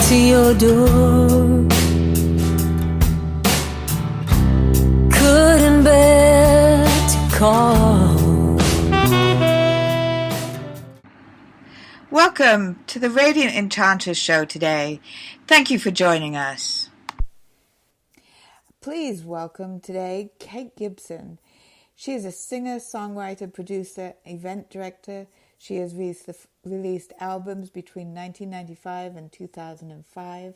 to your door. Couldn't bear to call. Welcome to the Radiant Enchantress show today. Thank you for joining us. Please welcome today Kate Gibson. She is a singer, songwriter, producer, event director. She has released albums between 1995 and 2005.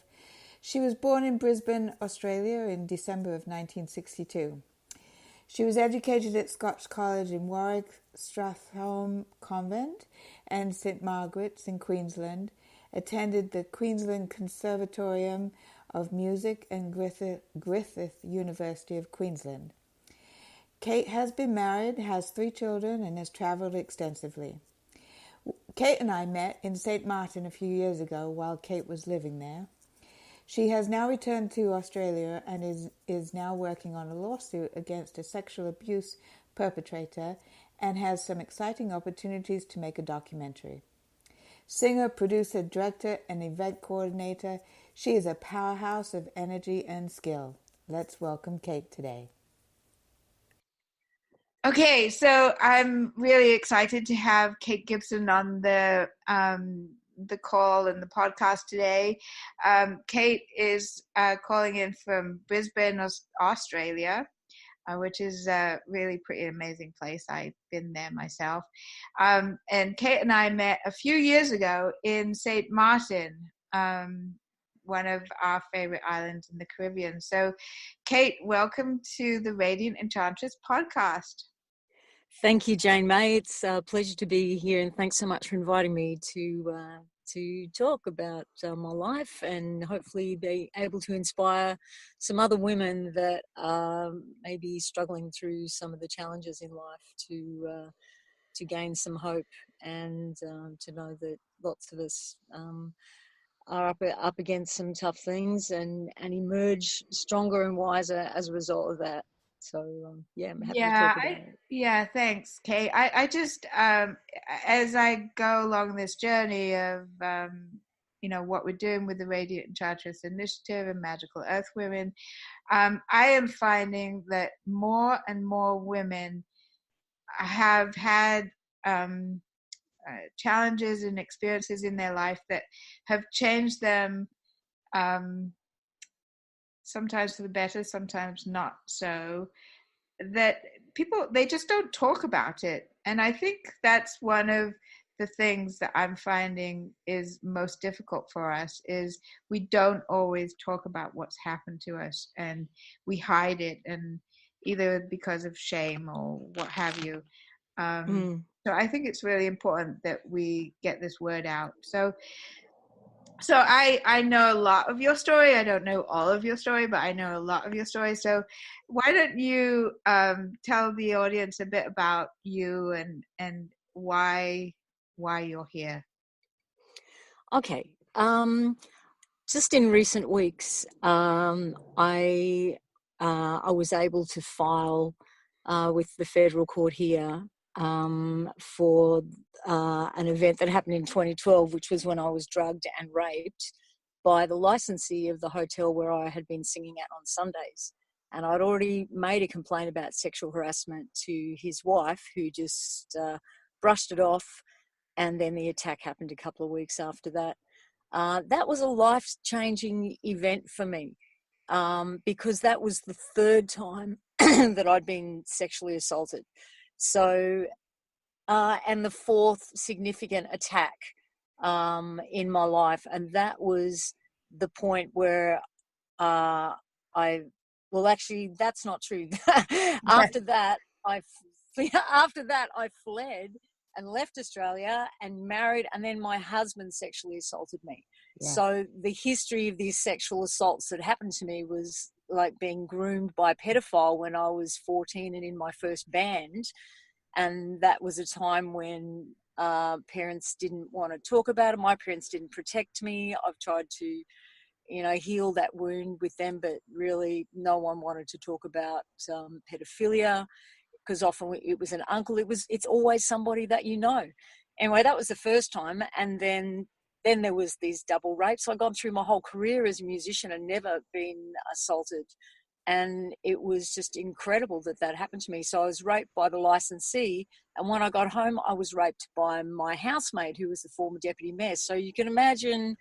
She was born in Brisbane, Australia in December of 1962. She was educated at Scots College in Warwick, Stuartholme Convent and St Margarets in Queensland, attended the Queensland Conservatorium of Music and Griffith University of Queensland. Kate has been married, has 3 children, and has travelled extensively. Kate and I met in St Martin a few years ago while Kate was living there. She has now returned to Australia and is now working on a lawsuit against a sexual abuse perpetrator and has some exciting opportunities to make a documentary. Singer, producer, director, and event coordinator, she is a powerhouse of energy and skill. Let's welcome Kate today. Okay, so I'm really excited to have Kate Gibson on the call and the podcast today. Kate is calling in from Brisbane, Australia, which is a really pretty amazing place. I've been there myself. And Kate and I met a few years ago in St. Martin, one of our favorite islands in the Caribbean. So, Kate, welcome to the Radiant Enchantress podcast. Thank you, Jane May. It's a pleasure to be here, and thanks so much for inviting me to talk about my life and hopefully be able to inspire some other women that may be struggling through some of the challenges in life to gain some hope and to know that lots of us are up against some tough things and emerge stronger and wiser as a result of that. So, I'm happy to talk about it. Yeah, thanks, Kate. I just, as I go along this journey of, what we're doing with the Radiant Enchantress Initiative and Magical Earth Women, I am finding that more and more women have had challenges and experiences in their life that have changed them sometimes for the better, sometimes not so, that people, they just don't talk about it. And I think that's one of the things that I'm finding is most difficult for us, is we don't always talk about what's happened to us, and we hide it, and either because of shame or what have you. So I think it's really important that we get this word out. So I know a lot of your story. I don't know all of your story, but I know a lot of your story. So why don't you tell the audience a bit about you and why you're here? Okay. Just in recent weeks, I was able to file with the federal court here for an event that happened in 2012, which was when I was drugged and raped by the licensee of the hotel where I had been singing at on Sundays. And I'd already made a complaint about sexual harassment to his wife, who just brushed it off. And then the attack happened a couple of weeks after that. That was a life-changing event for me because that was the 3rd time that I'd been sexually assaulted. So, and the 4th significant attack in my life, and that was the point where actually, that's not true. After that, I fled and left Australia and married, and then my husband sexually assaulted me. Yeah. So the history of these sexual assaults that happened to me was like being groomed by a pedophile when I was 14 and in my first band. And that was a time when parents didn't want to talk about it. My parents didn't protect me. I've tried to, heal that wound with them, but really no one wanted to talk about pedophilia, because often it was an uncle. It's always somebody that you know. Anyway, that was the first time. And then then there was these double rapes. I've gone through my whole career as a musician and never been assaulted. And it was just incredible that that happened to me. So I was raped by the licensee. And when I got home, I was raped by my housemate, who was the former deputy mayor. So you can imagine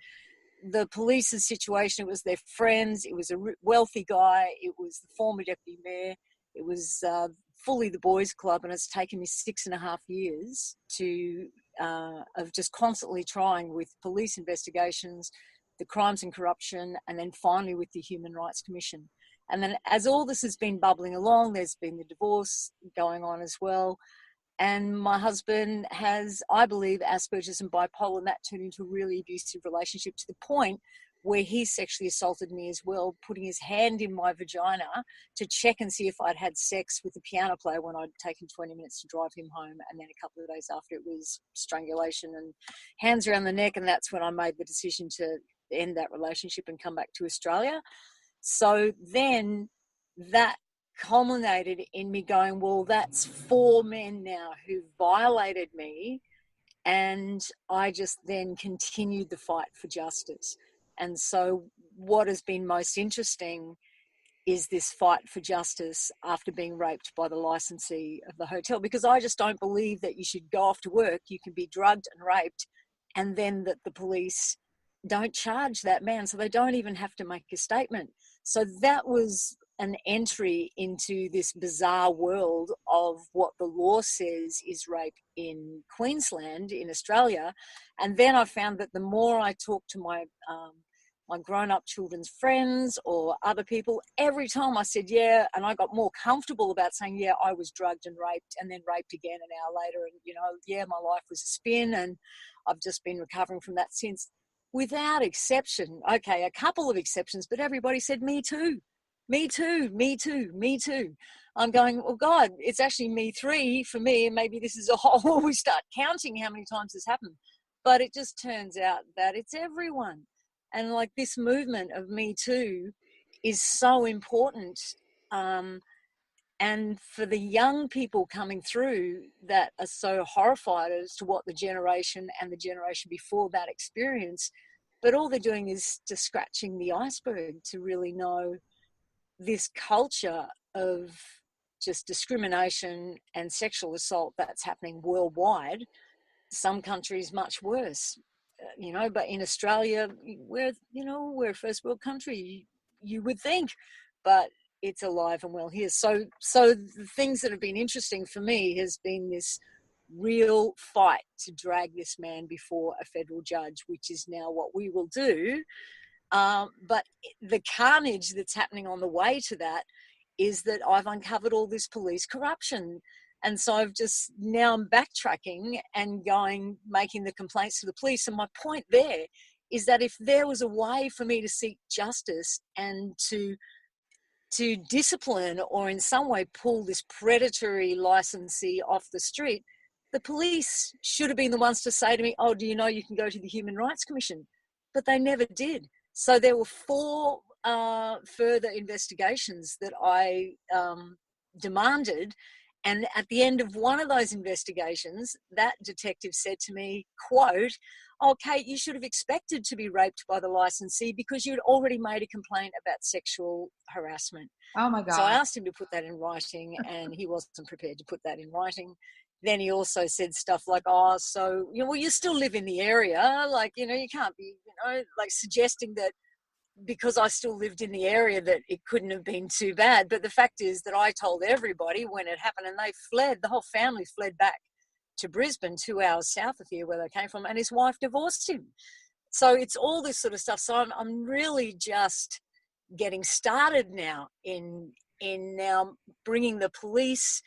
the police's situation. It was their friends. It was a wealthy guy. It was the former deputy mayor. It was fully the boys' club. And it's taken me 6.5 years of just constantly trying with police investigations, the crimes and corruption, and then finally with the Human Rights Commission. And then as all this has been bubbling along, there's been the divorce going on as well. And my husband has, I believe, Asperger's and bipolar, and that turned into a really abusive relationship to the point where he sexually assaulted me as well, putting his hand in my vagina to check and see if I'd had sex with the piano player when I'd taken 20 minutes to drive him home. And then a couple of days after, it was strangulation and hands around the neck. And that's when I made the decision to end that relationship and come back to Australia. So then that culminated in me going, well, that's 4 men now who violated me. And I just then continued the fight for justice. And so what has been most interesting is this fight for justice after being raped by the licensee of the hotel, because I just don't believe that you should go off to work, you can be drugged and raped, and then that the police don't charge that man, so they don't even have to make a statement. So that was an entry into this bizarre world of what the law says is rape in Queensland, in Australia. And then I found that the more I talked to my grown-up children's friends or other people, every time I said, yeah, and I got more comfortable about saying, yeah, I was drugged and raped, and then raped again an hour later. And, yeah, my life was a spin, and I've just been recovering from that since. Without exception, okay, a couple of exceptions, but everybody said, me too, me too, me too, me too. I'm going, oh God, it's actually me 3 for me, and maybe this is a whole, we start counting how many times this happened. But it just turns out that it's everyone. And like this movement of Me Too is so important. And for the young people coming through that are so horrified as to what the generation and the generation before that experience, but all they're doing is just scratching the iceberg to really know this culture of just discrimination and sexual assault that's happening worldwide. Some countries much worse, but in Australia, we're a first world country, you would think, but it's alive and well here. So the things that have been interesting for me has been this real fight to drag this man before a federal judge, which is now what we will do. But the carnage that's happening on the way to that is that I've uncovered all this police corruption. And so I'm backtracking and making the complaints to the police. And my point there is that if there was a way for me to seek justice and to discipline or in some way pull this predatory licensee off the street, the police should have been the ones to say to me, oh, do you know you can go to the Human Rights Commission? But they never did. So there were 4 further investigations that I demanded. And at the end of one of those investigations, that detective said to me, quote, oh, Kate, you should have expected to be raped by the licensee because you'd already made a complaint about sexual harassment. Oh, my God. So I asked him to put that in writing, and he wasn't prepared to put that in writing. Then he also said stuff like, oh, so, you still live in the area. Like, you can't be, suggesting that because I still lived in the area that it couldn't have been too bad. But the fact is that I told everybody when it happened, and they fled, the whole family fled back to Brisbane, 2 hours south of here where they came from, and his wife divorced him. So it's all this sort of stuff. So I'm really just getting started now in now bringing the police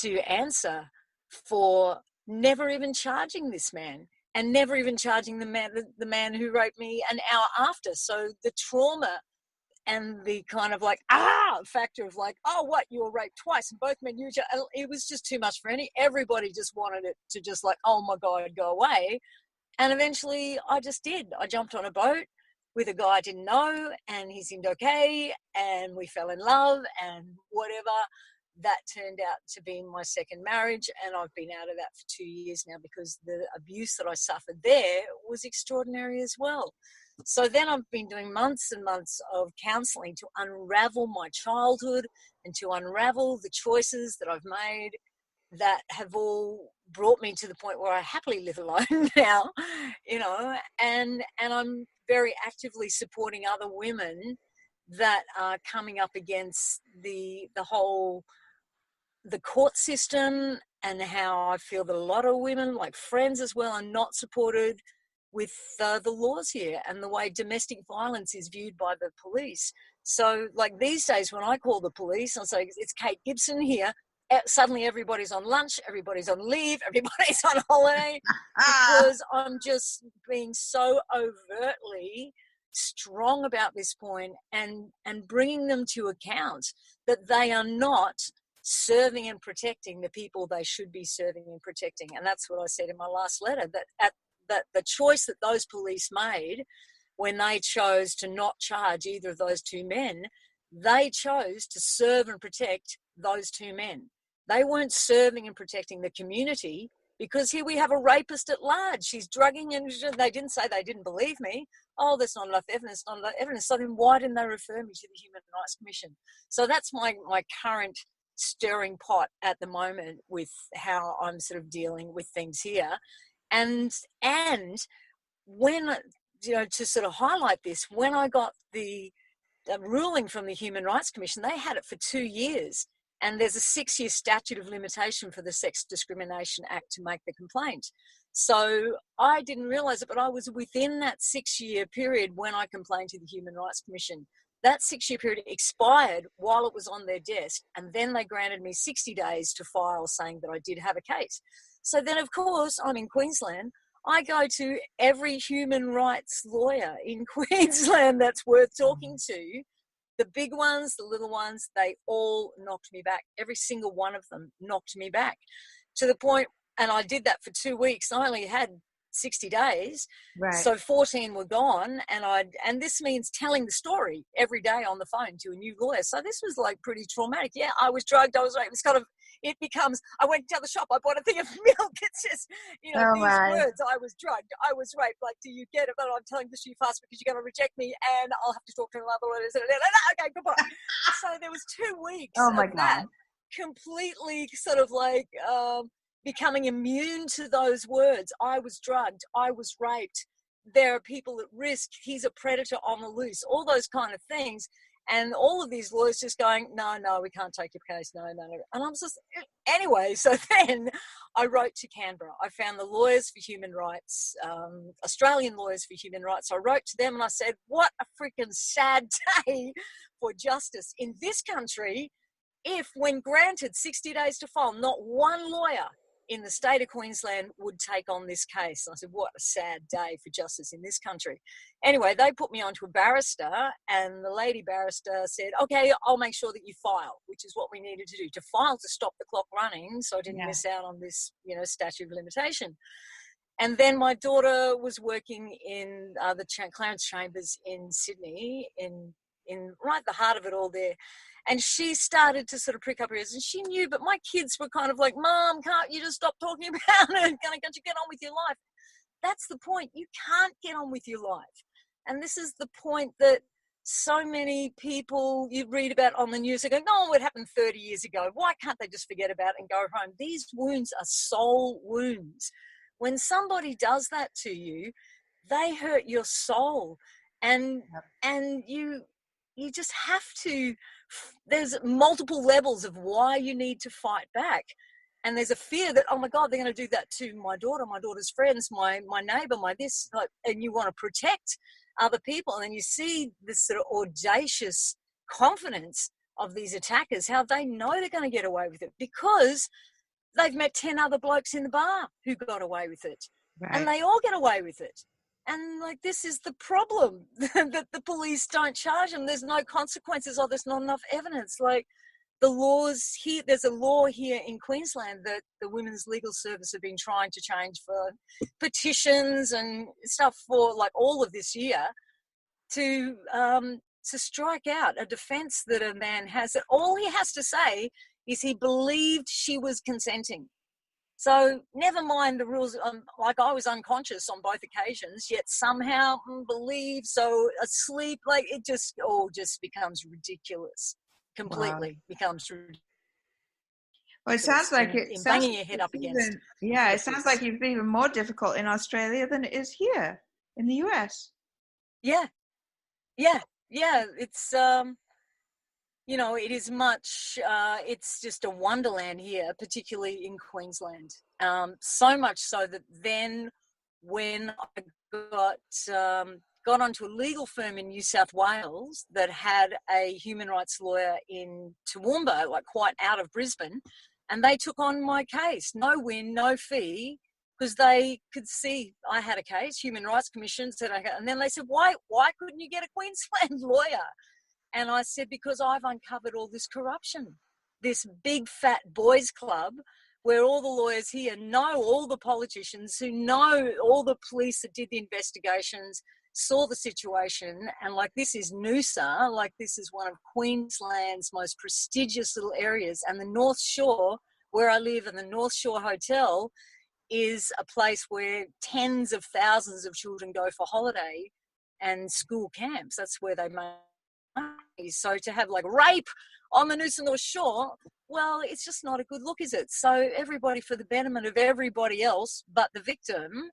to answer for never even charging this man and never even charging the man who raped me an hour after. So the trauma and the kind of factor of oh, what, you were raped twice and both men knew each other. It was just too much for everybody just wanted it to just oh my God, go away. And eventually I just did. I jumped on a boat with a guy I didn't know, and he seemed okay, and we fell in love and whatever. that turned out to be my second marriage, and I've been out of that for 2 years now because the abuse that I suffered there was extraordinary as well. So then I've been doing months and months of counselling to unravel my childhood and to unravel the choices that I've made that have all brought me to the point where I happily live alone now, and I'm very actively supporting other women that are coming up against the court system, and how I feel that a lot of women, like friends as well, are not supported with the laws here and the way domestic violence is viewed by the police. So like these days when I call the police, I'll say, it's Kate Gibson here. Suddenly everybody's on lunch, everybody's on leave, everybody's on holiday, because I'm just being so overtly strong about this point and bringing them to account that they are not serving and protecting the people they should be serving and protecting. And that's what I said in my last letter, that the choice that those police made when they chose to not charge either of those two men, they chose to serve and protect those two men. They weren't serving and protecting the community, because here we have a rapist at large. She's drugging, and they didn't say, they didn't believe me. Oh, there's not enough evidence, not enough evidence. So then why didn't they refer me to the Human Rights Commission? So that's my current stirring pot at the moment with how I'm sort of dealing with things here. And when, to sort of highlight this, when I got the ruling from the Human Rights Commission, they had it for 2 years. And there's a 6-year statute of limitation for the Sex Discrimination Act to make the complaint. So I didn't realise it, but I was within that 6-year period when I complained to the Human Rights Commission. That 6-year period expired while it was on their desk, and then they granted me 60 days to file saying that I did have a case. So then, of course, I'm in Queensland. I go to every human rights lawyer in Queensland that's worth talking to. The big ones, the little ones, they all knocked me back. Every single one of them knocked me back to the point, and I did that for 2 weeks. I only had 60 days. Right. So 14 were gone, and this means telling the story every day on the phone to a new lawyer. So this was like pretty traumatic. Yeah, I was drugged, I was raped. It's kind of, it becomes, I went to the shop, I bought a thing of milk. It's just, these words, I was drugged, I was raped. Like, do you get it? But I'm telling this to you fast because you're going to reject me and I'll have to talk to another lawyer. Okay, goodbye. So there was 2 weeks of that completely sort of like becoming immune to those words. I was drugged, I was raped, there are people at risk, he's a predator on the loose, all those kind of things. And all of these lawyers just going, no, we can't take your case, no. And I'm just, anyway, so then I wrote to Canberra. I found the Lawyers for Human Rights, Australian Lawyers for Human Rights. I wrote to them and I said, what a freaking sad day for justice in this country if, when granted 60 days to file, not one lawyer in the state of Queensland would take on this case. And I said, what a sad day for justice in this country. Anyway, they put me onto a barrister, and the lady barrister said, okay, I'll make sure that you file, which is what we needed to do, to file to stop the clock running so I didn't miss out on this, statute of limitation. And then my daughter was working in the Clarence Chambers in Sydney, in right the heart of it all there. And she started to sort of prick up her ears, and she knew, but my kids were kind of like, Mom, can't you just stop talking about it? Can't you get on with your life? That's the point. You can't get on with your life. And this is the point that so many people you read about on the news, they go, no, it happened 30 years ago. Why can't they just forget about it and go home? These wounds are soul wounds. When somebody does that to you, they hurt your soul. And you just have to, there's multiple levels of why you need to fight back. And there's a fear that, oh my God, they're going to do that to my daughter, my daughter's friends, my neighbor, my this, and you want to protect other people. And then you see this sort of audacious confidence of these attackers, how they know they're going to get away with it because they've met 10 other blokes in the bar who got away with it. Right. And they all get away with it. And like, this is the problem that the police don't charge them. There's no consequences, or there's not enough evidence. Like the laws here, there's a law here in Queensland that the Women's Legal Service have been trying to change for petitions and stuff for like all of this year to strike out a defence that a man has, that all he has to say is he believed she was consenting. So never mind the rules, like I was unconscious on both occasions, yet somehow believe, so asleep, like it just all just becomes ridiculous, completely becomes ridiculous. Well, it sounds like in banging your head up against. Yeah, it sounds like it's even more difficult in Australia than it is here in the US. Yeah. It's you know, it is much. It's just a wonderland here, particularly in Queensland. So much so that then, when I got onto a legal firm in New South Wales that had a human rights lawyer in Toowoomba, like quite out of Brisbane, and they took on my case, no win, no fee, because they could see I had a case. Human Rights Commission said, and then they said, why couldn't you get a Queensland lawyer? And I said, because I've uncovered all this corruption, this big fat boys club where all the lawyers here know all the politicians, who know all the police that did the investigations, saw the situation, and like this is Noosa, like this is one of Queensland's most prestigious little areas, and the North Shore, where I live, and the North Shore Hotel is a place where tens of thousands of children go for holiday and school camps. That's where they make. So to have like rape on the Noosa North Shore, well, it's just not a good look, is it? So everybody, for the betterment of everybody else but the victim,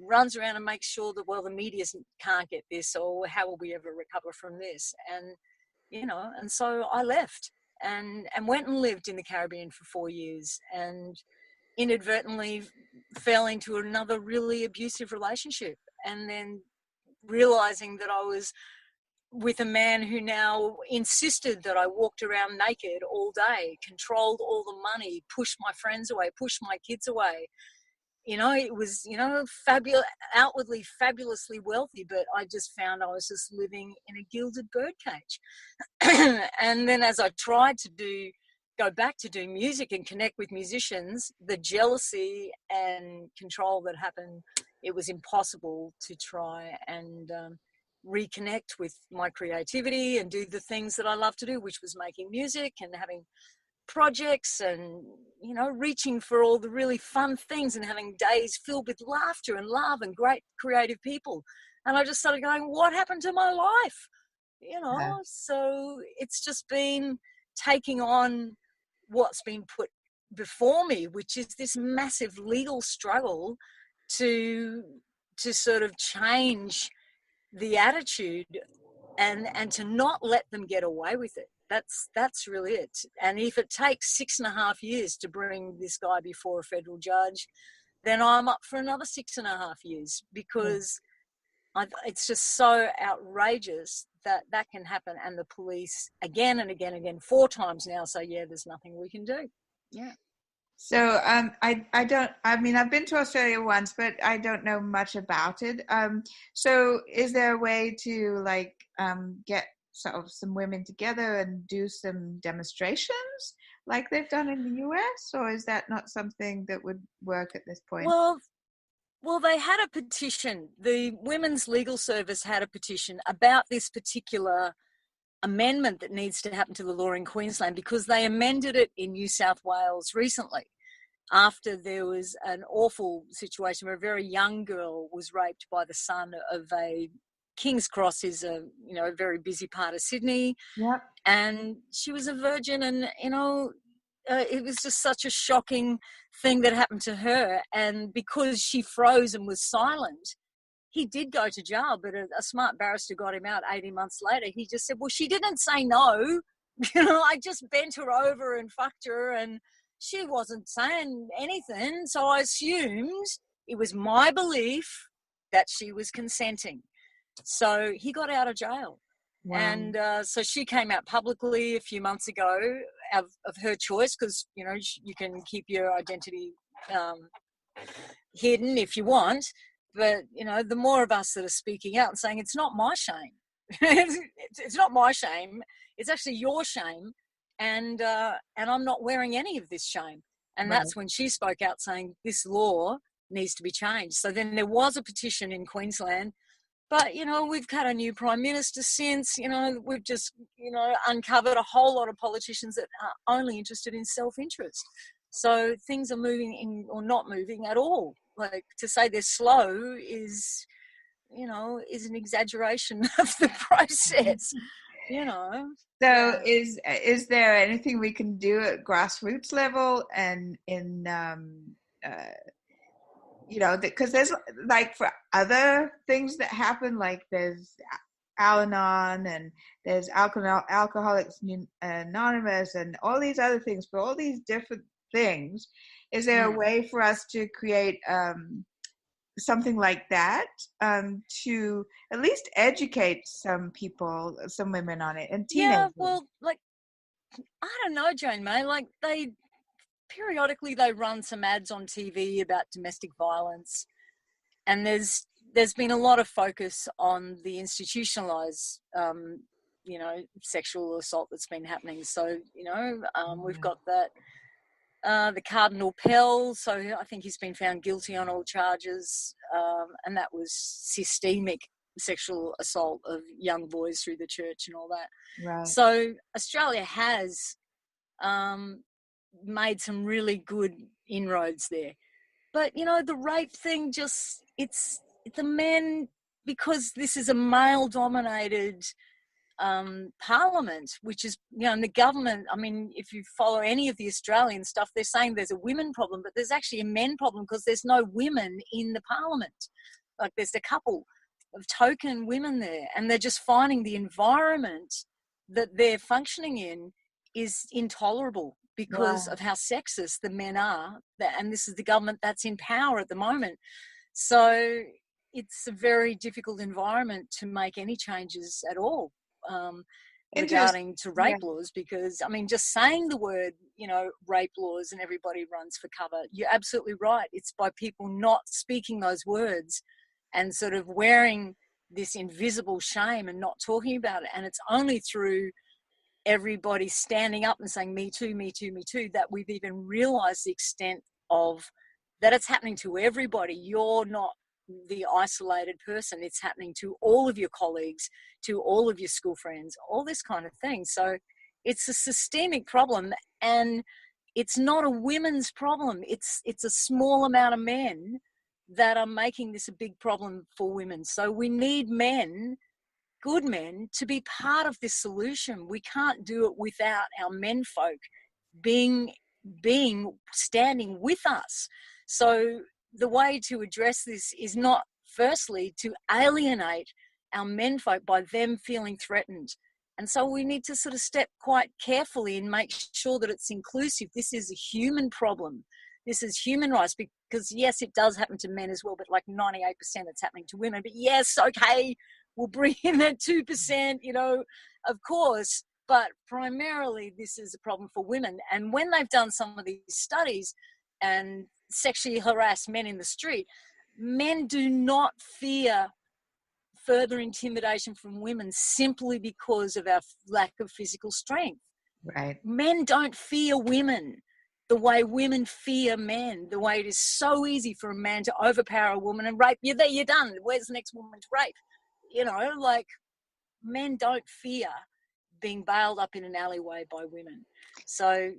runs around and makes sure that, well, the media can't get this, or how will we ever recover from this? And, you know, and so I left and went and lived in the Caribbean for 4 years, and inadvertently fell into another really abusive relationship, and then realizing that I was with a man who now insisted that I walked around naked all day, controlled all the money, pushed my friends away, pushed my kids away. You know, it was, you know, outwardly fabulously wealthy, but I just found I was just living in a gilded birdcage. And then as I tried to go back to do music and connect with musicians, the jealousy and control that happened, it was impossible to try and reconnect with my creativity and do the things that I love to do, which was making music and having projects and, you know, reaching for all the really fun things and having days filled with laughter and love and great creative people. And I just started going, what happened to my life? You know, yeah. So it's just been taking on what's been put before me, which is this massive legal struggle to sort of change the attitude and to not let them get away with it. That's really it. And if it takes 6.5 years to bring this guy before a federal judge, then I'm up for another 6.5 years, because it's just so outrageous that can happen. And the police again and again and again, 4 times now, say, yeah, there's nothing we can do. Yeah. So I've been to Australia once, but I don't know much about it. So is there a way to get sort of some women together and do some demonstrations like they've done in the US, or is that not something that would work at this point? Well, they had a petition. The Women's Legal Service had a petition about this particular amendment that needs to happen to the law in Queensland, because they amended it in New South Wales recently after there was an awful situation where a very young girl was raped by the son of a King's Cross is a very busy part of Sydney. Yep. And she was a virgin, and it was just such a shocking thing that happened to her. And because she froze and was silent, he did go to jail, but a smart barrister got him out 18 months later. He just said, well, she didn't say no. I just bent her over and fucked her, and she wasn't saying anything. So I assumed it was my belief that she was consenting. So he got out of jail. Wow. And so she came out publicly a few months ago of her choice, because, you can keep your identity hidden if you want. But, the more of us that are speaking out and saying, it's not my shame. It's not my shame. It's actually your shame. And I'm not wearing any of this shame. And That's when she spoke out saying this law needs to be changed. So then there was a petition in Queensland But, we've had a new prime minister since, we've just, uncovered a whole lot of politicians that are only interested in self-interest. So things are moving or not moving at all. Like, to say they're slow is an exaggeration of the process, So is there anything we can do at grassroots level and in because there's like for other things that happen, like there's Al-Anon and there's Alcoholics Anonymous and all these other things. For all these different things, is there a way for us to create something like that to at least educate some people, some women on it, and teenagers? Yeah, well, like, I don't know, Jane May, like periodically they run some ads on TV about domestic violence, and there's been a lot of focus on the institutionalized sexual assault that's been happening. So we've got that the Cardinal Pell, so I think he's been found guilty on all charges, and that was systemic sexual assault of young boys through the church and all that. Right. So Australia has made some really good inroads there. But, the rape thing it's the men, because this is a male-dominated parliament, which is, and the government, I mean, if you follow any of the Australian stuff, they're saying there's a women problem, but there's actually a men problem because there's no women in the parliament. Like, there's a couple of token women there, and they're just finding the environment that they're functioning in is intolerable because of how sexist the men are, and this is the government that's in power at the moment. So it's a very difficult environment to make any changes at all regarding to rape laws, because, I mean, just saying the word, rape laws and everybody runs for cover. You're absolutely right. It's by people not speaking those words and sort of wearing this invisible shame and not talking about it. And it's only through everybody standing up and saying, me too, me too, me too, that we've even realised the extent of that it's happening to everybody. You're not the isolated person. It's happening to all of your colleagues, to all of your school friends, all this kind of thing. So it's a systemic problem, and it's not a women's problem. It's a small amount of men that are making this a big problem for women. So we need men, good men, to be part of this solution. We can't do it without our men folk standing with us. So the way to address this is not, firstly, to alienate our men folk by them feeling threatened. And so we need to sort of step quite carefully and make sure that it's inclusive. This is a human problem. This is human rights, because yes, it does happen to men as well, but like 98% it's happening to women. But yes, okay, we'll bring in that 2%, of course, but primarily this is a problem for women. And when they've done some of these studies and sexually harass men in the street, men do not fear further intimidation from women simply because of our lack of physical strength. Right. Men don't fear women the way women fear men, the way it is so easy for a man to overpower a woman and rape you. There, you're done. Where's the next woman to rape? Like, men don't fear being bailed up in an alleyway by women. So,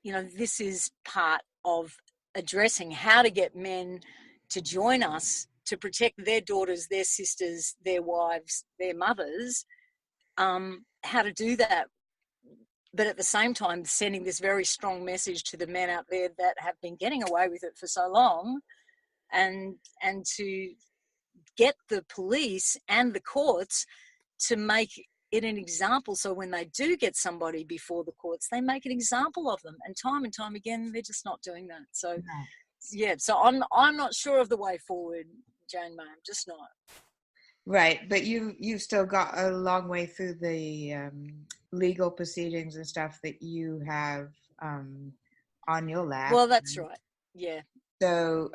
this is part of addressing how to get men to join us to protect their daughters, their sisters, their wives, their mothers, how to do that. But at the same time, sending this very strong message to the men out there that have been getting away with it for so long, and to get the police and the courts to make it an example, so when they do get somebody before the courts, they make an example of them. And time again, they're just not doing that. So, so I'm not sure of the way forward, Jane May. I'm just not. Right, but you've still got a long way through the legal proceedings and stuff that you have on your lap. Well, that's right. Yeah. So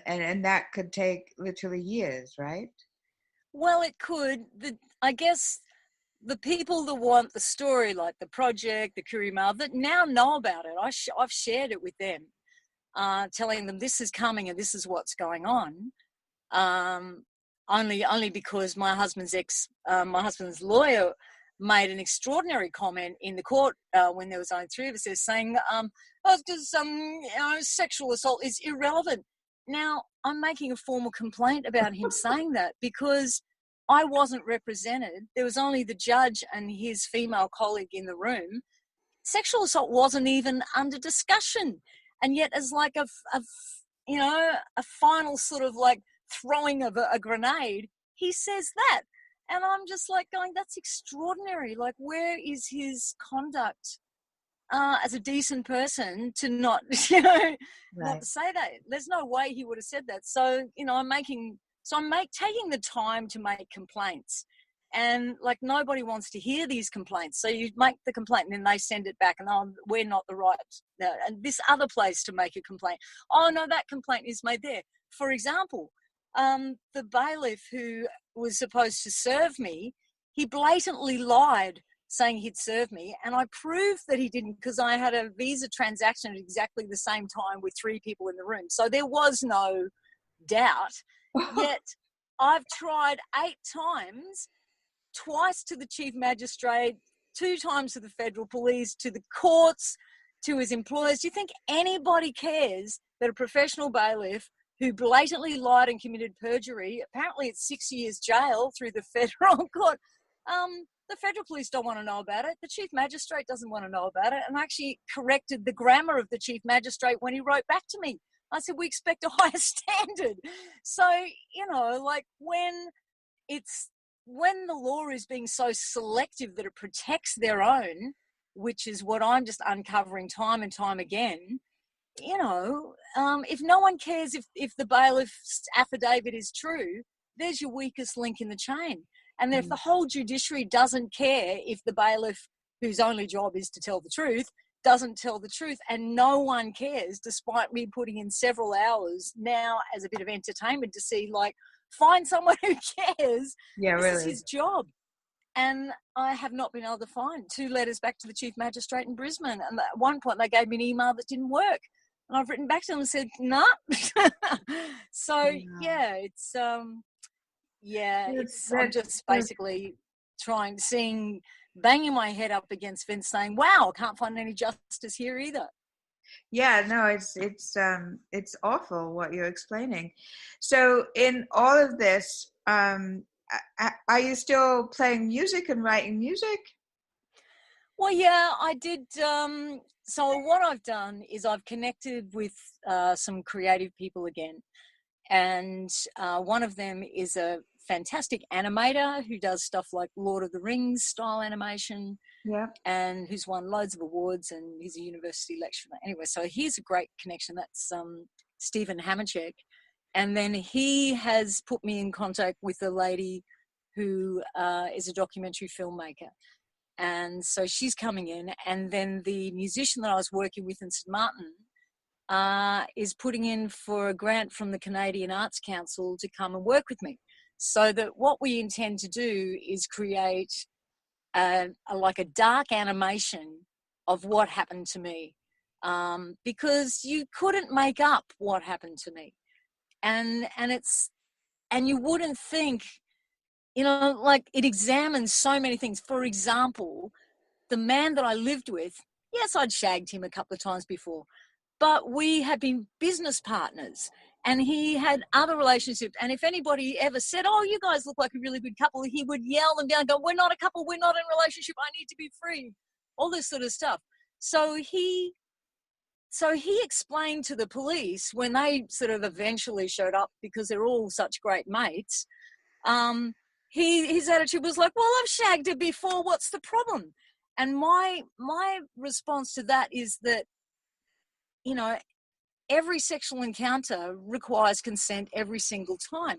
and that could take literally years, right? Well, it could. I guess the people that want the story, like the Project, the Courier Mail, that now know about it. I've shared it with them, telling them this is coming and this is what's going on. only because my husband's lawyer made an extraordinary comment in the court when there was only three of us there, saying, sexual assault is irrelevant. Now, I'm making a formal complaint about him saying that because I wasn't represented. There was only the judge and his female colleague in the room. Sexual assault wasn't even under discussion. And yet as like a final sort of like throwing of a grenade, he says that. And I'm just like going, that's extraordinary. Like, where is his conduct as a decent person to not, not to say that? There's no way he would have said that. So, I'm taking the time to make complaints. And like, nobody wants to hear these complaints. So you make the complaint and then they send it back and, we're not the right, and this other place to make a complaint. Oh no, that complaint is made there. For example, the bailiff who was supposed to serve me, he blatantly lied saying he'd serve me. And I proved that he didn't because I had a visa transaction at exactly the same time with three people in the room. So there was no doubt. Yet I've tried 8 times, twice to the chief magistrate, 2 times to the federal police, to the courts, to his employers. Do you think anybody cares that a professional bailiff who blatantly lied and committed perjury, apparently it's 6 years jail through the federal court, the federal police don't want to know about it. The chief magistrate doesn't want to know about it. And I actually corrected the grammar of the chief magistrate when he wrote back to me. I said, we expect a higher standard. So, like when the law is being so selective that it protects their own, which is what I'm just uncovering time and time again, if no one cares if the bailiff's affidavit is true, there's your weakest link in the chain. And then if the whole judiciary doesn't care if the bailiff, whose only job is to tell the truth, doesn't tell the truth, and no one cares, despite me putting in several hours now as a bit of entertainment to see, like, find someone who cares. Yeah, this really. is his job. And I have not been able to find 2 letters back to the chief magistrate in Brisbane. And at one point they gave me an email that didn't work. And I've written back to them and said, nah. So, yeah, I'm just basically banging my head up against Vince saying, wow, I can't find any justice here either. Yeah, no, it's awful what you're explaining. So in all of this, are you still playing music and writing music? Well, yeah, I did. So what I've done is I've connected with some creative people again. And one of them is a fantastic animator who does stuff like Lord of the Rings style animation. Yeah. And who's won loads of awards, and he's a university lecturer. Anyway, so here's a great connection. That's Stephen Hammercheck. And then he has put me in contact with a lady who is a documentary filmmaker. And so she's coming in. And then the musician that I was working with in St. Martin is putting in for a grant from the Canadian Arts Council to come and work with me. So that what we intend to do is create like a dark animation of what happened to me, because you couldn't make up what happened to me, and you wouldn't think, like, it examines so many things. For example, the man that I lived with, yes, I'd shagged him a couple of times before, but we had been business partners. And he had other relationships. And if anybody ever said, oh, you guys look like a really good couple, he would yell them down and go, we're not a couple, we're not in a relationship, I need to be free. All this sort of stuff. So he explained to the police when they sort of eventually showed up, because they're all such great mates, his attitude was like, well, I've shagged her before, what's the problem? And my response to that is that, every sexual encounter requires consent every single time.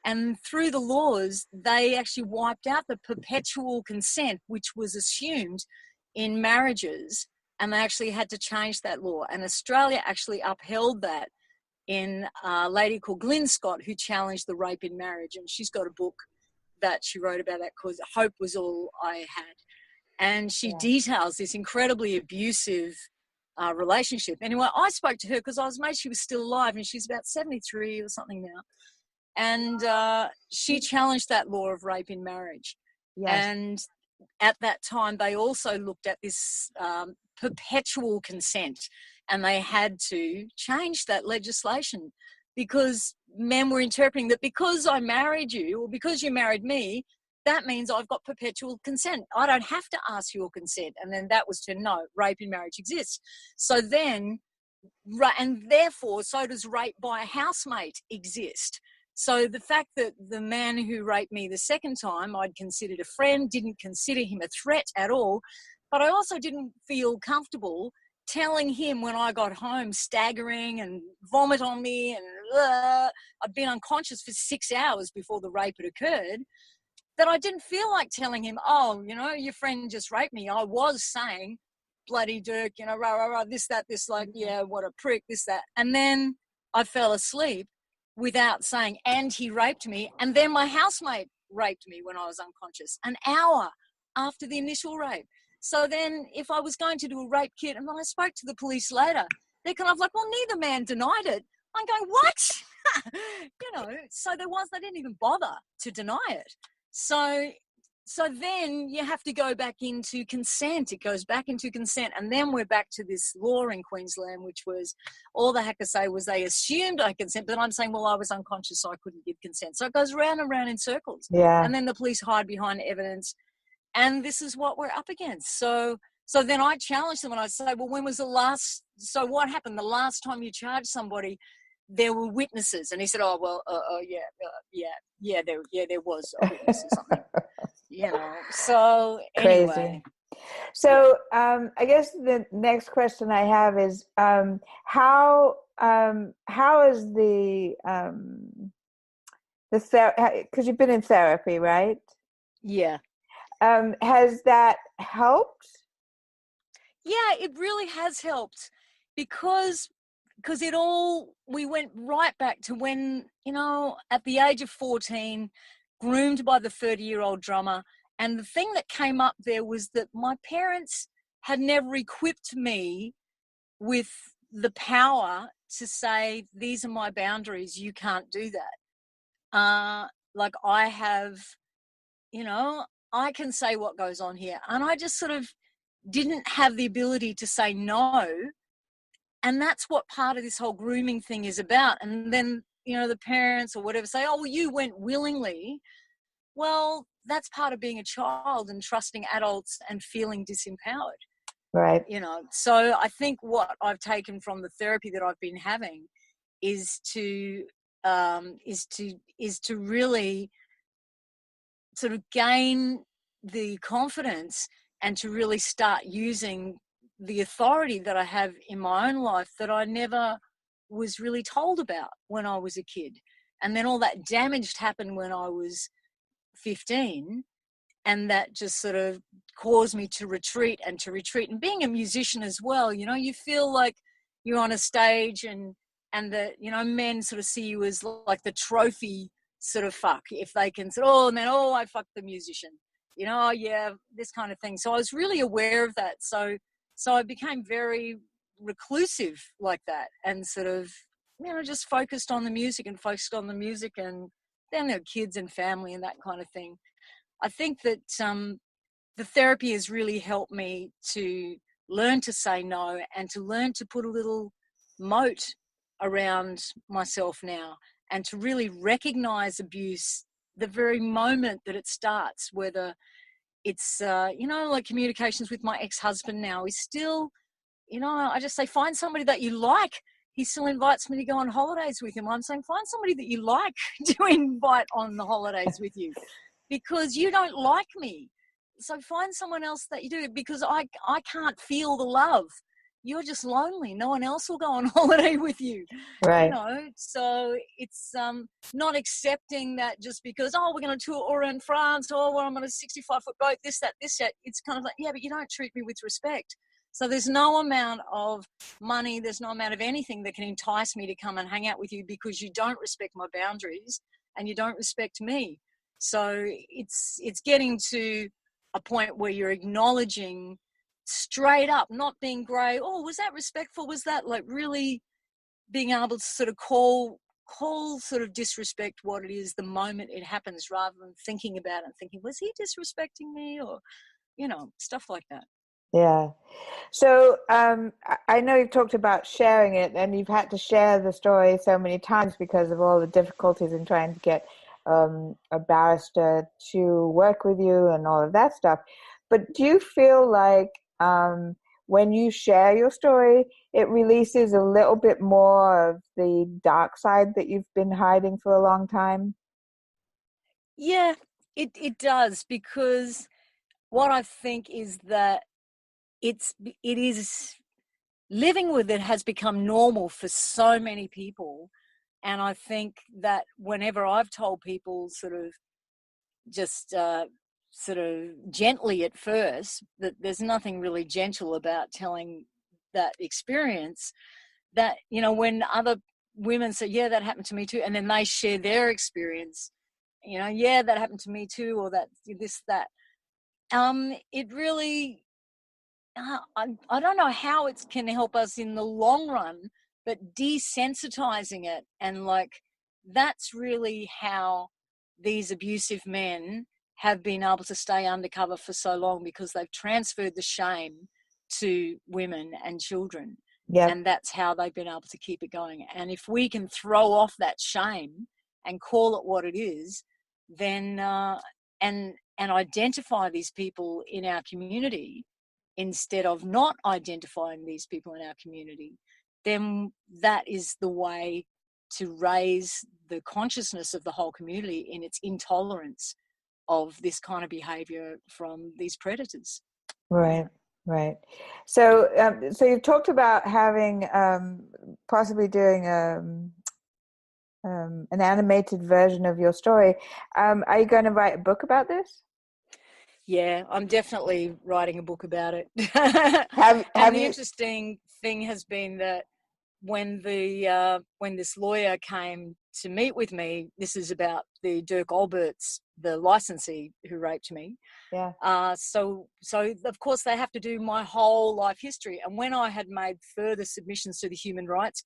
And through the laws, they actually wiped out the perpetual consent, which was assumed in marriages, and they actually had to change that law. And Australia actually upheld that in a lady called Glyn Scott, who challenged the rape in marriage. And she's got a book that she wrote about that called Hope Was All I Had. And she details this incredibly abusive relationship. Anyway, I spoke to her because I was made she was still alive, and she's about 73 or something now. And she challenged that law of rape in marriage. Yes. And at that time, they also looked at this perpetual consent, and they had to change that legislation because men were interpreting that because I married you or because you married me, that means I've got perpetual consent. I don't have to ask your consent. And then that was to no, rape in marriage exists. So then, and therefore, so does rape by a housemate exist. So the fact that the man who raped me the second time, I'd considered a friend, didn't consider him a threat at all, but I also didn't feel comfortable telling him when I got home, staggering and vomit on me, and I'd been unconscious for 6 hours before the rape had occurred, that I didn't feel like telling him, oh, you know, your friend just raped me. I was saying, bloody Dirk, you know, rah, rah, rah, this, that, this, like, yeah, what a prick, this, that. And then I fell asleep without saying, and he raped me. And then my housemate raped me when I was unconscious, an hour after the initial rape. So then if I was going to do a rape kit, and when I spoke to the police later, they're kind of like, well, neither man denied it. I'm going, what? You know, so they didn't even bother to deny it. So then you have to go back into consent. It goes back into consent. And then we're back to this law in Queensland, which was all they had to say was they assumed I consent. But I'm saying, well, I was unconscious, so I couldn't give consent. So it goes round and round in circles. Yeah. And then the police hide behind evidence. And this is what we're up against. So then I challenge them and I say, well, when was the last, so what happened? The last time you charged somebody, there were witnesses. And he said, oh, well, there was a witness or something. You know, so anyway. Crazy. So I guess the next question I have is how is because you've been in therapy, right? Yeah. Has that helped? Yeah, it really has helped because we went right back to when, you know, at the age of 14, groomed by the 30-year-old drummer. And the thing that came up there was that my parents had never equipped me with the power to say, these are my boundaries, you can't do that. Like I have, you know, I can say what goes on here. And I just sort of didn't have the ability to say no. And that's what part of this whole grooming thing is about. And then, you know, the parents or whatever say, oh, well, you went willingly. Well, that's part of being a child and trusting adults and feeling disempowered. Right. You know, so I think what I've taken from the therapy that I've been having is to really sort of gain the confidence and to really start using the authority that I have in my own life that I never was really told about when I was a kid. And then all that damage happened when I was 15, and that just sort of caused me to retreat. And being a musician as well, you know, you feel like you're on a stage and the, you know, men sort of see you as like the trophy sort of fuck, if they can say, oh, and then, oh, I fucked the musician, you know, oh, yeah, this kind of thing. So I was really aware of that. So I became very reclusive like that and sort of, you know, just focused on the music and then there are kids and family and that kind of thing. I think that the therapy has really helped me to learn to say no and to learn to put a little moat around myself now and to really recognize abuse the very moment that it starts, whether it's, you know, like communications with my ex-husband now is still, you know, I just say, find somebody that you like. He still invites me to go on holidays with him. I'm saying, find somebody that you like to invite on the holidays with you because you don't like me. So find someone else that you do because I can't feel the love. You're just lonely. No one else will go on holiday with you. Right. You know, so it's not accepting that just because, oh, we're going to tour in France, oh, well, I'm on a 65-foot boat, this, that. It's kind of like, yeah, but you don't treat me with respect. So there's no amount of money, there's no amount of anything that can entice me to come and hang out with you because you don't respect my boundaries and you don't respect me. So it's getting to a point where you're acknowledging straight up, not being grey, oh, was that respectful? Was that like really being able to sort of call call sort of disrespect what it is the moment it happens, rather than thinking about it and thinking, was he disrespecting me, or, stuff like that. Yeah. So I know you've talked about sharing it, and you've had to share the story so many times because of all the difficulties in trying to get a barrister to work with you and all of that stuff. But do you feel like when you share your story, it releases a little bit more of the dark side that you've been hiding for a long time? Yeah, it does, because what I think is that it is living with it has become normal for so many people. And I think that whenever I've told people sort of just sort of gently at first, that there's nothing really gentle about telling that experience, that, when other women say, yeah, that happened to me too, and then they share their experience, yeah, that happened to me too, or that, this, that. It really, I don't know how it can help us in the long run, but desensitizing it, and that's really how these abusive men have been able to stay undercover for so long, because they've transferred the shame to women and children. Yep. And that's how they've been able to keep it going. And if we can throw off that shame and call it what it is, then and identify these people in our community instead of not identifying these people in our community, then that is the way to raise the consciousness of the whole community in its intolerance of this kind of behavior from these predators. Right, right. So, so you've talked about having possibly doing an animated version of your story. Are you going to write a book about this? Yeah, I'm definitely writing a book about it. Have the you? interesting thing has been that when this lawyer came to meet with me, this is about the Dirk Alberts, the licensee who raped me. Yeah. So of course they have to do my whole life history. And when I had made further submissions to the Human Rights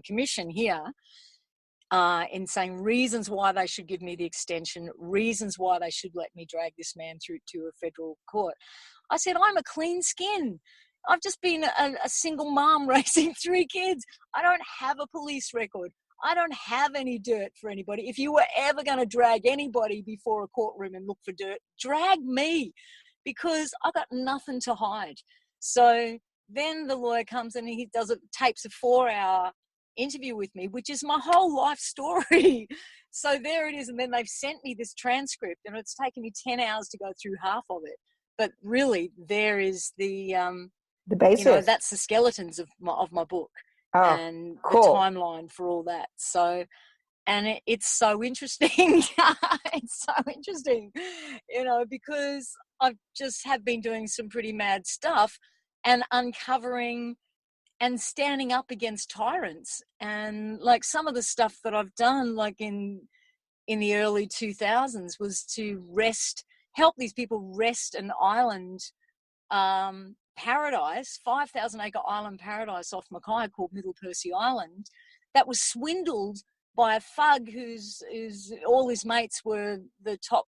Commission here, in saying reasons why they should give me the extension, reasons why they should let me drag this man through to a federal court, I said, I'm a clean skin. I've just been a single mom raising 3 kids. I don't have a police record. I don't have any dirt for anybody. If you were ever going to drag anybody before a courtroom and look for dirt, drag me, because I got nothing to hide. So then the lawyer comes and he tapes a 4-hour interview with me, which is my whole life story. So there it is. And then they've sent me this transcript, and it's taken me 10 hours to go through half of it. But really, there is the basis. That's the skeletons of my book. Oh, and cool. The timeline for all that. So, and it's so interesting. It's so interesting, because I just have been doing some pretty mad stuff and uncovering and standing up against tyrants. And some of the stuff that I've done, in the early 2000s, was to help these people wrest an island, paradise, 5,000-acre island paradise off Mackay called Middle Percy Island, that was swindled by a thug who's all his mates were the top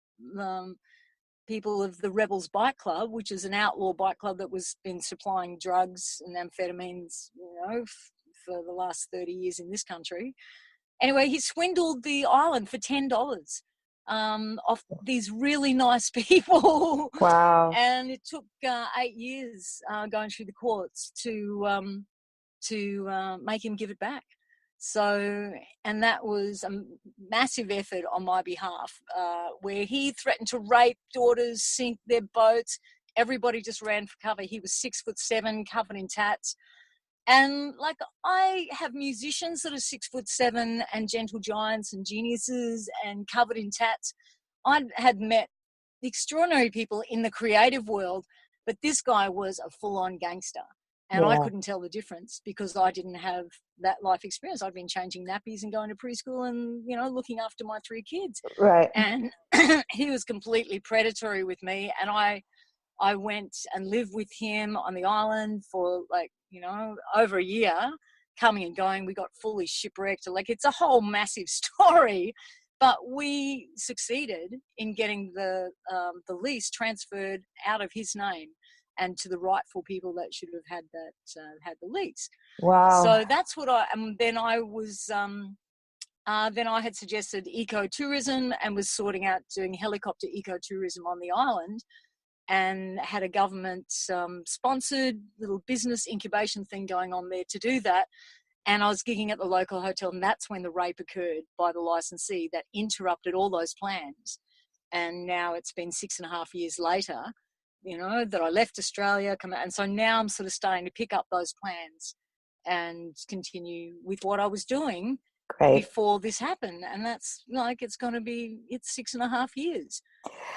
people of the Rebels Bike Club, which is an outlaw bike club that was been supplying drugs and amphetamines, for the last 30 years in this country. Anyway, he swindled the island for $10 off these really nice people. Wow. And it took 8 years going through the courts to make him give it back. So, and that was a massive effort on my behalf, where he threatened to rape daughters, sink their boats. Everybody just ran for cover. He was 6'7", covered in tats. And I have musicians that are 6'7" and gentle giants and geniuses and covered in tats. I had met extraordinary people in the creative world, but this guy was a full-on gangster. And I couldn't tell the difference because I didn't have that life experience. I'd been changing nappies and going to preschool and, looking after my 3 kids. Right. And he was completely predatory with me. And I went and lived with him on the island for over a year. coming and going. We got fully shipwrecked. Like, it's a whole massive story, but we succeeded in getting the lease transferred out of his name and to the rightful people that should have had that had the lease. Wow. So that's what then I was then I had suggested ecotourism and was sorting out doing helicopter ecotourism on the island, and had a government sponsored little business incubation thing going on there to do that. And I was gigging at the local hotel, and that's when the rape occurred by the licensee that interrupted all those plans. And now it's been 6.5 years later, you know, that I left Australia, and so now I'm sort of starting to pick up those plans and continue with what I was doing before this happened. And that's like, it's 6.5 years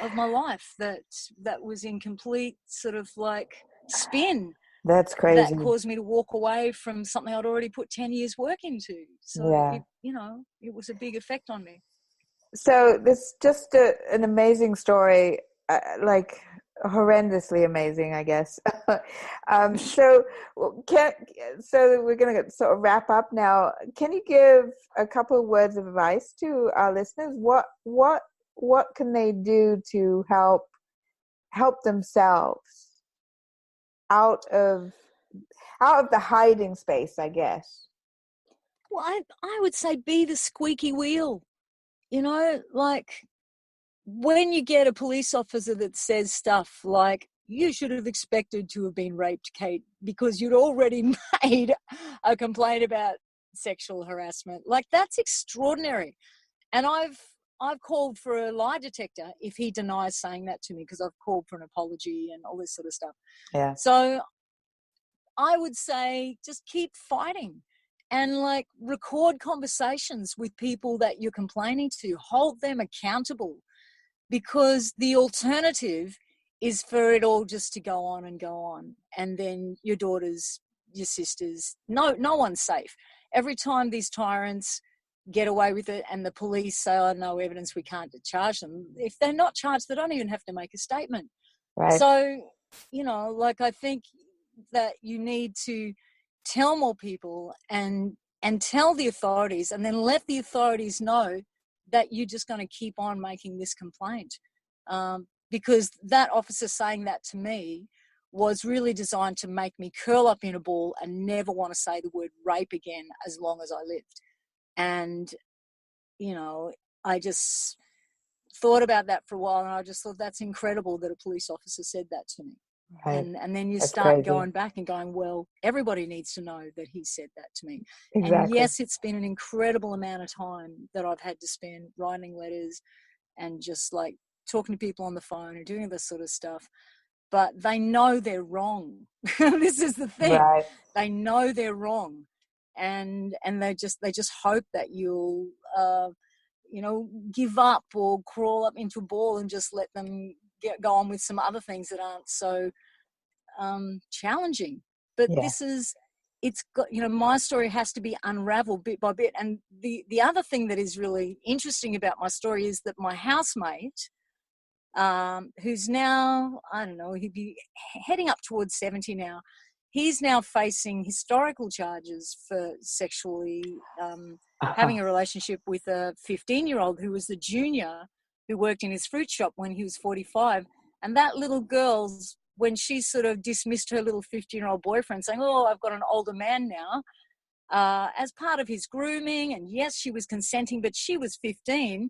of my life that was in complete sort of like spin. That's crazy. That caused me to walk away from something I'd already put 10 years work into. So it was a big effect on me. So this just an amazing story, like horrendously amazing, I guess. So we're going to sort of wrap up now. Can you give a couple of words of advice to our listeners? What can they do to help themselves out of the hiding space, I guess? Well, I would say be the squeaky wheel. You know, like when you get a police officer that says stuff like, you should have expected to have been raped, Kate, because you'd already made a complaint about sexual harassment. Like, that's extraordinary. And I've called for a lie detector if he denies saying that to me, because I've called for an apology and all this sort of stuff. Yeah. So I would say just keep fighting and like record conversations with people that you're complaining to, hold them accountable, because the alternative is for it all just to go on and go on. And then your daughters, your sisters, no one's safe. Every time these tyrants get away with it and the police say, oh, no evidence, we can't charge them. If they're not charged, they don't even have to make a statement. Right. So, you know, like, I think that you need to tell more people and tell the authorities, and then let the authorities know that you're just going to keep on making this complaint. Because that officer saying that to me was really designed to make me curl up in a ball and never want to say the word rape again as long as I lived. And, you know, I just thought about that for a while, and I just thought, that's incredible that a police officer said that to me. Right. And then you start going back and going, well, everybody needs to know that he said that to me. Exactly. And yes, it's been an incredible amount of time that I've had to spend writing letters and just like talking to people on the phone and doing this sort of stuff. But they know they're wrong. This is the thing. Right. They know they're wrong. And they just hope that you'll, give up or crawl up into a ball and just let them go on with some other things that aren't so challenging. But it's got, my story has to be unraveled bit by bit. And the other thing that is really interesting about my story is that my housemate, who's now, I don't know, he'd be heading up towards 70 now, he's now facing historical charges for sexually having a relationship with a 15-year-old who was the junior who worked in his fruit shop when he was 45. And that little girl's, when she sort of dismissed her little 15-year-old boyfriend saying, oh, I've got an older man now, as part of his grooming, and yes, she was consenting, but she was 15,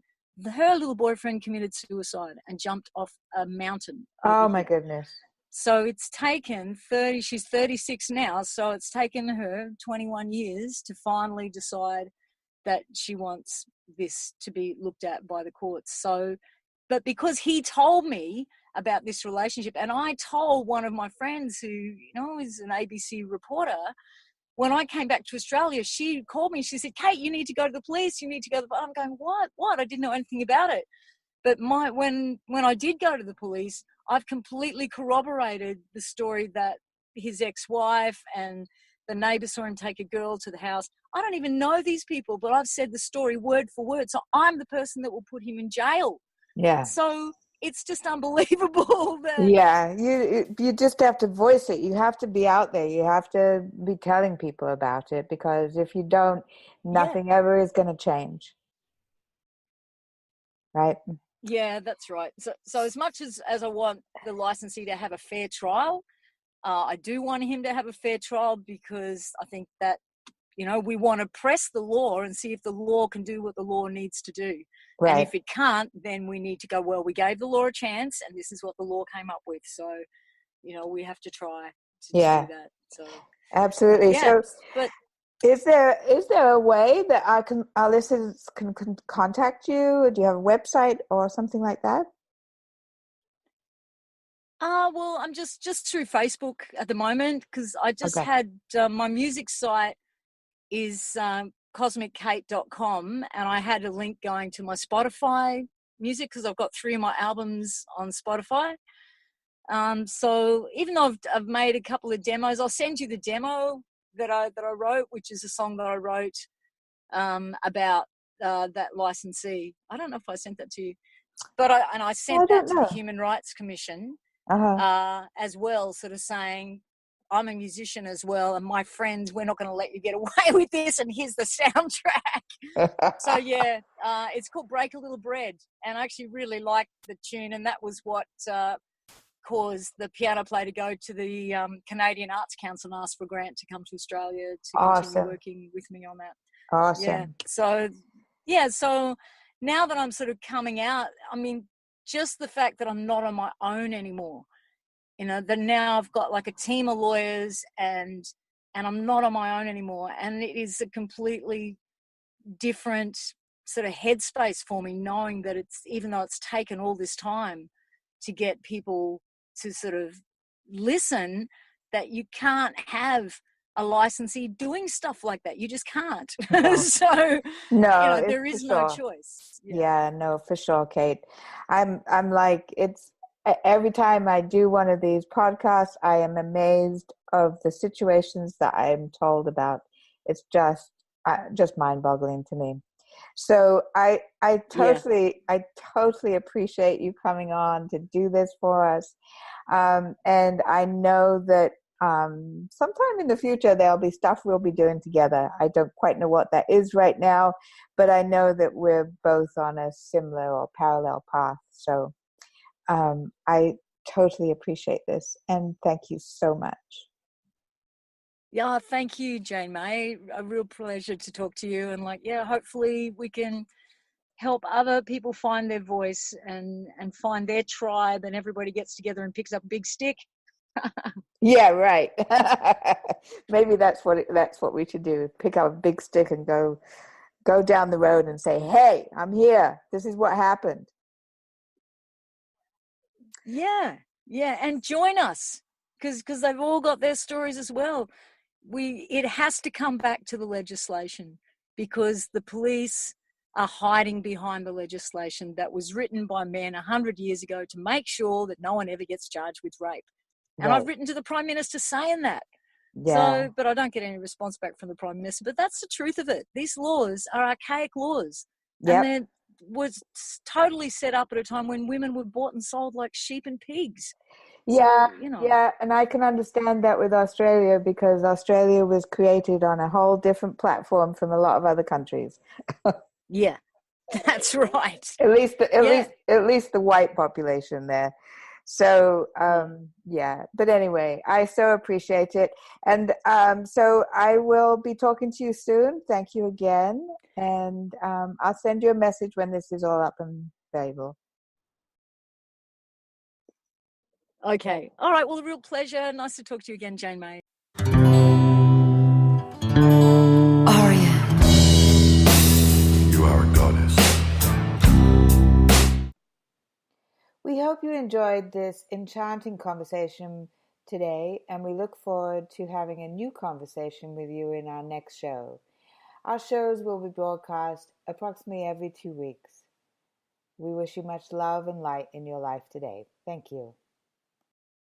her little boyfriend committed suicide and jumped off a mountain. Oh, my goodness. So it's taken she's 36 now, so it's taken her 21 years to finally decide that she wants this to be looked at by the courts. So, but because he told me about this relationship, and I told one of my friends who, is an ABC reporter, when I came back to Australia, she called me, she said, Kate, you need to go to the police, you need to go to the... I'm going, what? I didn't know anything about it. But when I did go to the police, I've completely corroborated the story that his ex-wife and the neighbour saw him take a girl to the house. I don't even know these people, but I've said the story word for word. So I'm the person that will put him in jail. Yeah. So it's just unbelievable that Yeah, you just have to voice it. You have to be out there. You have to be telling people about it, because if you don't, yeah. nothing ever is going to change. Right? Yeah, that's right. So as much as I want the licensee to have a fair trial, I do want him to have a fair trial, because I think that, we want to press the law and see if the law can do what the law needs to do. And Right. if it can't, then we need to go, well, we gave the law a chance and this is what the law came up with. So, we have to try to Yeah, do that. So, absolutely. yeah, So but is there a way that our listeners can contact you? Do you have a website or something like that? well, I'm just through Facebook at the moment, because I just Okay. had my music site is cosmickate.com, and I had a link going to my Spotify music, because I've got 3 of my albums on Spotify. So even though I've made a couple of demos, I'll send you the demo that I wrote, which is a song that I wrote about that licensee. I don't know if I sent that to you, but I I sent that don't to the know. Human Rights Commission Uh-huh. as well, sort of saying, I'm a musician as well, and my friends, we're not going to let you get away with this, and here's the soundtrack. So yeah, it's called Break a Little Bread, and I actually really liked the tune, and that was what caused the piano player to go to the Canadian Arts Council and ask for a grant to come to Australia to continue Awesome. working with me on that. Yeah. Awesome. So now that I'm sort of coming out, I mean, just the fact that I'm not on my own anymore, that now I've got like a team of lawyers, and I'm not on my own anymore. And it is a completely different sort of headspace for me, knowing that even though it's taken all this time to get people to sort of listen, that you can't have a licensee doing stuff like that. You just can't. No. So, No, it's there for is no sure. choice. Yeah, no, for sure, Kate. I'm like, every time I do one of these podcasts, I am amazed of the situations that I'm told about. It's just mind-boggling to me. So I Yeah. totally appreciate you coming on to do this for us. And I know that sometime in the future there'll be stuff we'll be doing together. I don't quite know what that is right now, but I know that we're both on a similar or parallel path. So I totally appreciate this, and thank you so much. Yeah, thank you, Jane May. A real pleasure to talk to you. And hopefully we can help other people find their voice and find their tribe, and everybody gets together and picks up a big stick. Yeah, right. Maybe that's what we should do. Pick up a big stick and go down the road and say, "Hey, I'm here. This is what happened." Yeah, and join us, because they've all got their stories as well. It has to come back to the legislation, because the police are hiding behind the legislation that was written by men 100 years ago to make sure that no one ever gets charged with rape. And Right. I've written to the Prime Minister saying that. Yeah. But I don't get any response back from the Prime Minister. But that's the truth of it. These laws are archaic laws. And Yep. they was totally set up at a time when women were bought and sold like sheep and pigs. Yeah, So, yeah, and I can understand that with Australia, because Australia was created on a whole different platform from a lot of other countries. yeah, that's right. At least Yeah. at least the white population there. So yeah, but anyway, I so appreciate it, and so I will be talking to you soon. Thank you again, and I'll send you a message when this is all up and available. Okay. All right. Well, a real pleasure. Nice to talk to you again, Jane May. Aria. You are a goddess. We hope you enjoyed this enchanting conversation today, and we look forward to having a new conversation with you in our next show. Our shows will be broadcast approximately every 2 weeks. We wish you much love and light in your life today. Thank you.